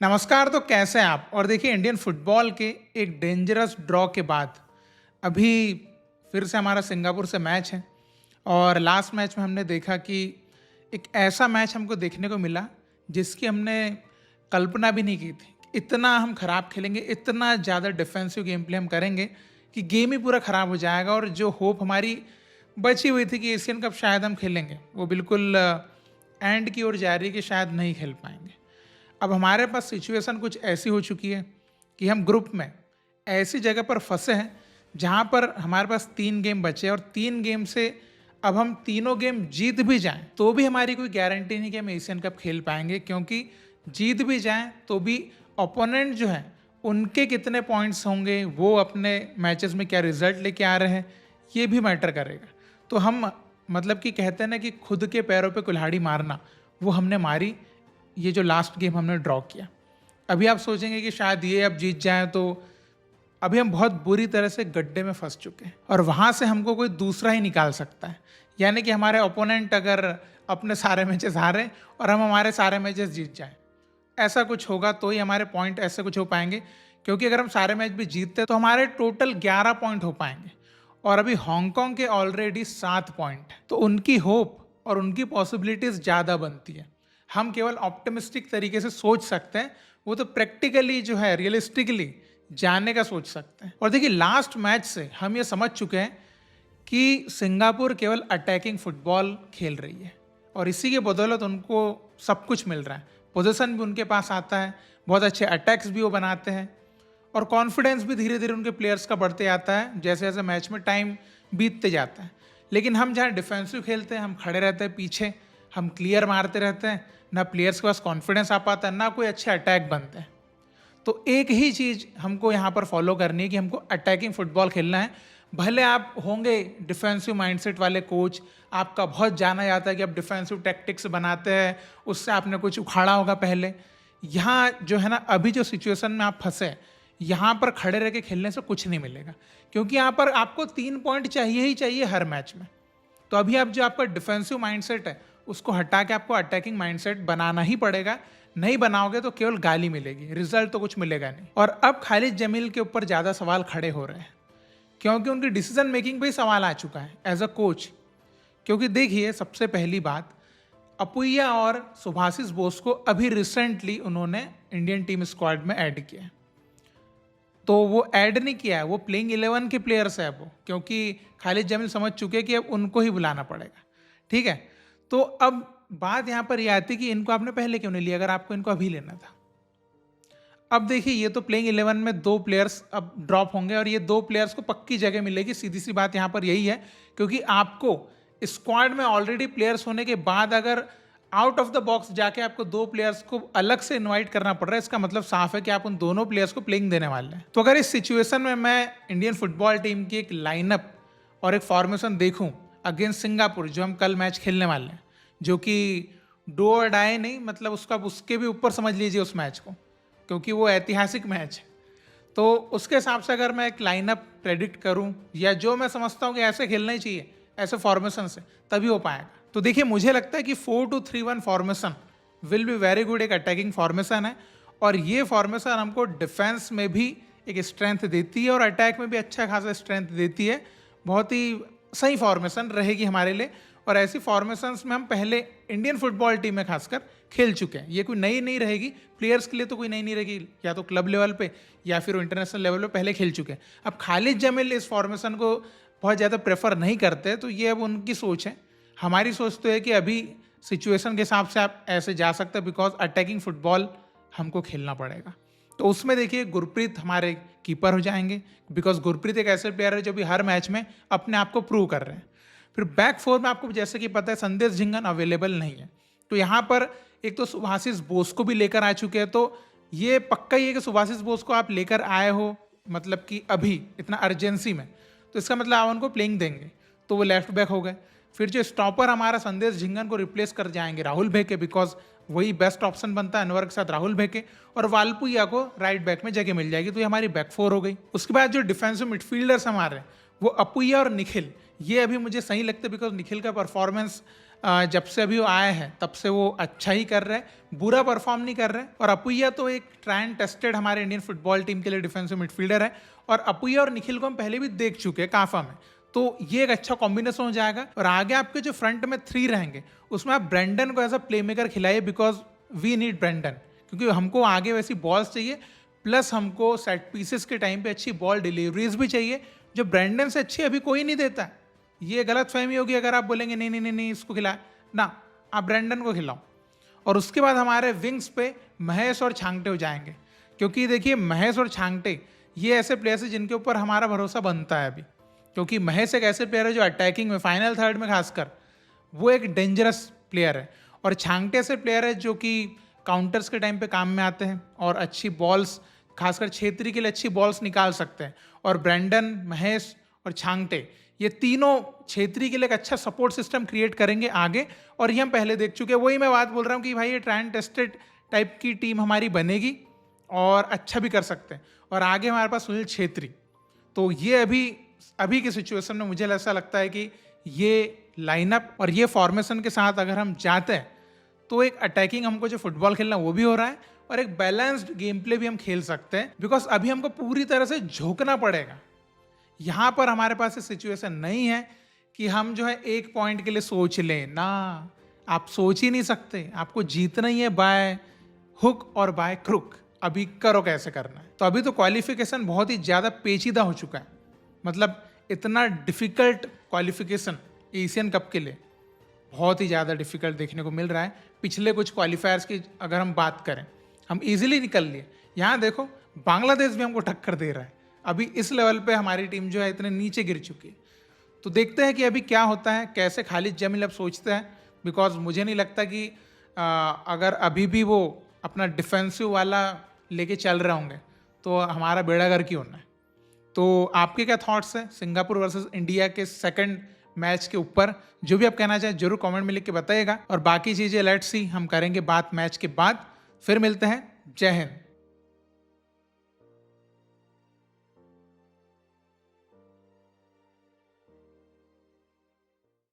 नमस्कार। तो कैसे हैं आप? और देखिए, इंडियन फुटबॉल के एक डेंजरस ड्रॉ के बाद अभी फिर से हमारा सिंगापुर से मैच है। और लास्ट मैच में हमने देखा कि एक ऐसा मैच हमको देखने को मिला जिसकी हमने कल्पना भी नहीं की थी। इतना हम खराब खेलेंगे, इतना ज़्यादा डिफेंसिव गेम प्ले हम करेंगे कि गेम ही पूरा खराब हो जाएगा। और जो होप हमारी बची हुई थी कि एशियन कप शायद हम खेलेंगे, वो बिल्कुल एंड की ओर जा रही है कि शायद नहीं खेल पाएंगे। अब हमारे पास सिचुएशन कुछ ऐसी हो चुकी है कि हम ग्रुप में ऐसी जगह पर फंसे हैं जहां पर हमारे पास 3 गेम बचे हैं, और 3 गेम से अब हम तीनों गेम जीत भी जाएं तो भी हमारी कोई गारंटी नहीं कि हम एशियन कप खेल पाएंगे, क्योंकि जीत भी जाएं तो भी ओपोनेंट जो है उनके कितने पॉइंट्स होंगे, वो अपने मैचेस में क्या रिजल्ट लेके आ रहे हैं, ये भी मैटर करेगा। तो हम मतलब कि कहते हैं ना कि खुद के पैरों पे कुल्हाड़ी मारना, वो हमने मारी। ये जो लास्ट गेम हमने ड्रॉ किया, अभी आप सोचेंगे कि शायद ये अब जीत जाएं, तो अभी हम बहुत बुरी तरह से गड्ढे में फंस चुके हैं और वहां से हमको कोई दूसरा ही निकाल सकता है। यानी कि हमारे ओपोनेंट अगर अपने सारे मैचेस हारे और हम हमारे सारे मैचेस जीत जाएं, ऐसा कुछ होगा तो ही हमारे पॉइंट ऐसे कुछ हो पाएंगे। क्योंकि अगर हम सारे मैच भी जीतते हैं तो हमारे टोटल 11 पॉइंट हो पाएंगे, और अभी हांगकांग के ऑलरेडी 7 पॉइंट है। तो उनकी होप और उनकी पॉसिबिलिटीज ज़्यादा बनती है। हम केवल ऑप्टिमिस्टिक तरीके से सोच सकते हैं, वो तो प्रैक्टिकली जो है रियलिस्टिकली जानने का सोच सकते हैं। और देखिए, लास्ट मैच से हम ये समझ चुके हैं कि सिंगापुर केवल अटैकिंग फुटबॉल खेल रही है, और इसी के बदौलत उनको सब कुछ मिल रहा है। पोजीशन भी उनके पास आता है, बहुत अच्छे अटैक्स भी वो बनाते हैं, और कॉन्फिडेंस भी धीरे धीरे उनके प्लेयर्स का बढ़ते आता है जैसे जैसे मैच में टाइम बीतते जाता है। लेकिन हम जहाँ डिफेंसिव खेलते हैं, हम खड़े रहते हैं पीछे, हम क्लियर मारते रहते हैं, ना प्लेयर्स के पास कॉन्फिडेंस आ पाता है, ना कोई अच्छे अटैक बनते हैं। तो एक ही चीज़ हमको यहाँ पर फॉलो करनी है कि हमको अटैकिंग फुटबॉल खेलना है। भले आप होंगे डिफेंसिव माइंडसेट वाले कोच, आपका बहुत जाना जाता है कि आप डिफेंसिव टैक्टिक्स बनाते हैं, उससे आपने कुछ उखाड़ा होगा पहले। यहाँ जो है ना, अभी जो सिचुएशन में आप फंसे, यहाँ पर खड़े रह के खेलने से कुछ नहीं मिलेगा, क्योंकि यहाँ पर आपको 3 पॉइंट चाहिए ही चाहिए हर मैच में। तो अभी आप जो आपका डिफेंसिव माइंडसेट है उसको हटा के आपको अटैकिंग माइंडसेट बनाना ही पड़ेगा। नहीं बनाओगे तो केवल गाली मिलेगी, रिजल्ट तो कुछ मिलेगा नहीं। और अब खालिद जमील के ऊपर ज़्यादा सवाल खड़े हो रहे हैं, क्योंकि उनकी डिसीजन मेकिंग पे ही सवाल आ चुका है एज अ कोच। क्योंकि देखिए, सबसे पहली बात, अपुया और सुभाषिस बोस को अभी रिसेंटली उन्होंने इंडियन टीम स्क्वाड में ऐड किया है। तो वो ऐड नहीं किया है, वो प्लेइंग 11 के प्लेयर्स है वो, क्योंकि खालिद जमील समझ चुके कि अब उनको ही बुलाना पड़ेगा। ठीक है, तो अब बात यहाँ पर यह आती कि इनको आपने पहले क्यों नहीं लिया अगर आपको इनको अभी लेना था। अब देखिए, ये तो प्लेइंग 11 में 2 प्लेयर्स अब ड्रॉप होंगे, और ये 2 प्लेयर्स को पक्की जगह मिलेगी। सीधी सी बात यहाँ पर यही है, क्योंकि आपको स्क्वाड में ऑलरेडी प्लेयर्स होने के बाद अगर आउट ऑफ द बॉक्स जाके आपको 2 प्लेयर्स को अलग से इनवाइट करना पड़ रहा है, इसका मतलब साफ है कि आप उन दोनों प्लेयर्स को प्लेइंग देने वाले हैं। तो अगर इस सिचुएशन में मैं इंडियन फुटबॉल टीम की एक लाइनअप और एक फॉर्मेशन देखूं अगेंस्ट सिंगापुर, जो हम कल मैच खेलने वाले हैं, जो कि डू और डाई नहीं, मतलब उसका उसके भी ऊपर समझ लीजिए उस मैच को, क्योंकि वो ऐतिहासिक मैच है। तो उसके हिसाब से अगर मैं एक लाइनअप प्रेडिक्ट करूं, या जो मैं समझता हूं कि ऐसे खेलना ही चाहिए, ऐसे फॉर्मेशन से, तभी हो पाएगा। तो देखिए, मुझे लगता है कि 4-2-3-1 formation will be very good. एक अटैकिंग फॉर्मेशन है, और ये फॉर्मेशन हमको डिफेंस में भी एक स्ट्रेंथ देती है और अटैक में भी अच्छा खासा स्ट्रेंथ देती है। बहुत ही सही फॉर्मेशन रहेगी हमारे लिए, और ऐसी फॉर्मेशंस में हम पहले इंडियन फुटबॉल टीम में खासकर खेल चुके हैं। ये कोई नई नहीं रहेगी, प्लेयर्स के लिए तो कोई नई नहीं रहेगी, या तो क्लब लेवल पे या फिर इंटरनेशनल लेवल पे पहले खेल चुके हैं। अब खालिद जमील इस फॉर्मेशन को बहुत ज़्यादा प्रेफर नहीं करते, तो ये अब उनकी सोच है। हमारी सोच तो है कि अभी सिचुएशन के हिसाब से आप ऐसे जा सकते हैं, बिकॉज अटैकिंग फुटबॉल हमको खेलना पड़ेगा। तो उसमें देखिए, गुरप्रीत हमारे कीपर हो जाएंगे, बिकॉज गुरप्रीत एक ऐसे प्लेयर है जो भी हर मैच में अपने आप को प्रूव कर रहे हैं। फिर बैक फोर में आपको जैसे कि पता है संदेश झिंगन अवेलेबल नहीं है, तो यहाँ पर एक तो सुभाषिस बोस को भी लेकर आ चुके हैं। तो ये पक्का ही है कि सुभाषिस बोस को आप लेकर आए हो, मतलब कि अभी इतना अर्जेंसी में, तो इसका मतलब आप उनको प्लेइंग देंगे, तो वो लेफ्ट बैक हो गए। फिर जो स्टॉपर हमारा संदेश झिंगन को रिप्लेस कर जाएंगे राहुल भेके, बिकॉज वही बेस्ट ऑप्शन बनता है अनवर के साथ राहुल भेके, और वालपुया को राइट बैक में जगह मिल जाएगी। तो ये हमारी बैक फोर हो गई। उसके बाद जो डिफेंसिव मिडफील्डर्स हमारे, वो अपुया और निखिल, ये अभी मुझे सही लगता है, बिकॉज निखिल का परफॉर्मेंस जब से अभी वो आए हैं तब से वो अच्छा ही कर रहे हैं, बुरा परफॉर्म नहीं कर रहे हैं। और अपुया तो एक ट्राई एंड टेस्टेड हमारे इंडियन फुटबॉल टीम के लिए डिफेंसिव मिडफील्डर है, और अपुया और निखिल को हम पहले भी देख चुके हैं काफा में, तो ये एक अच्छा कॉम्बिनेशन हो जाएगा। और आगे आपके जो फ्रंट में 3 रहेंगे उसमें आप ब्रेंडन को एज अ प्ले मेकर खिलाइए, बिकॉज वी नीड ब्रेंडन, क्योंकि हमको आगे वैसी बॉल्स चाहिए, प्लस हमको सेट पीसेस के टाइम पे अच्छी बॉल डिलीवरीज भी चाहिए, जो ब्रेंडन से अच्छी अभी कोई नहीं देता है। ये गलत फहमी होगी अगर आप बोलेंगे नहीं नहीं नहीं नहीं इसको खिला ना, आप ब्रेंडन को खिलाओ। और उसके बाद हमारे विंग्स पे महेश और छांगटे हो जाएंगे, क्योंकि देखिए महेश और छांगटे ये ऐसे प्लेयर्स हैं जिनके ऊपर हमारा भरोसा बनता है अभी, क्योंकि महेश एक ऐसे प्लेयर है जो अटैकिंग में फाइनल थर्ड में खासकर वो एक डेंजरस प्लेयर है, और छांगटे ऐसे प्लेयर है जो कि काउंटर्स के टाइम पे काम में आते हैं और अच्छी बॉल्स, खासकर क्षेत्रीय के लिए अच्छी बॉल्स निकाल सकते हैं। और ब्रेंडन, महेश और छांगटे ये तीनों क्षेत्रीय के लिए एक अच्छा सपोर्ट सिस्टम क्रिएट करेंगे आगे, और ये हम पहले देख चुके हैं। वही मैं बात बोल रहा हूँ कि भाई ये ट्राई एंड टेस्टेड टाइप की टीम हमारी बनेगी और अच्छा भी कर सकते हैं। और आगे हमारे पास सुनील छेत्री, तो ये अभी की सिचुएशन में मुझे ऐसा लगता है कि ये लाइनअप और ये फॉर्मेशन के साथ अगर हम जाते हैं तो एक अटैकिंग हमको जो फुटबॉल खेलना वो भी हो रहा है, और एक बैलेंस्ड गेम प्ले भी हम खेल सकते हैं, बिकॉज अभी हमको पूरी तरह से झोंकना पड़ेगा। यहाँ पर हमारे पास ये सिचुएशन नहीं है कि हम जो है 1 पॉइंट के लिए सोच लें ना, आप सोच ही नहीं सकते, आपको जीतना ही है बाय हुक और बाय क्रुक। अभी करो कैसे करना है। तो अभी तो क्वालिफिकेशन बहुत ही ज़्यादा पेचीदा हो चुका है, मतलब इतना डिफ़िकल्ट क्वालिफिकेशन एशियन कप के लिए बहुत ही ज़्यादा डिफ़िकल्ट देखने को मिल रहा है। पिछले कुछ क्वालिफायर्स की अगर हम बात करें, हम इजीली निकल लिए। यहाँ देखो बांग्लादेश भी हमको टक्कर दे रहा है, अभी इस लेवल पे हमारी टीम जो है इतने नीचे गिर चुकी है। तो देखते हैं कि अभी क्या होता है, कैसे खालिद जमील अब सोचते हैं, बिकॉज मुझे नहीं लगता कि अगर अभी भी वो अपना डिफेंसिव वाला लेके चल रहे होंगे तो हमारा बेड़ा गर्क ही होना है। तो आपके क्या थॉट्स हैं सिंगापुर वर्सेस इंडिया के सेकंड मैच के ऊपर? जो भी आप कहना चाहें जरूर कमेंट में लिख के बताइएगा, और बाकी चीज़ें लेट्स सी हम करेंगे बात मैच के बाद। फिर मिलते हैं, जय हिंद।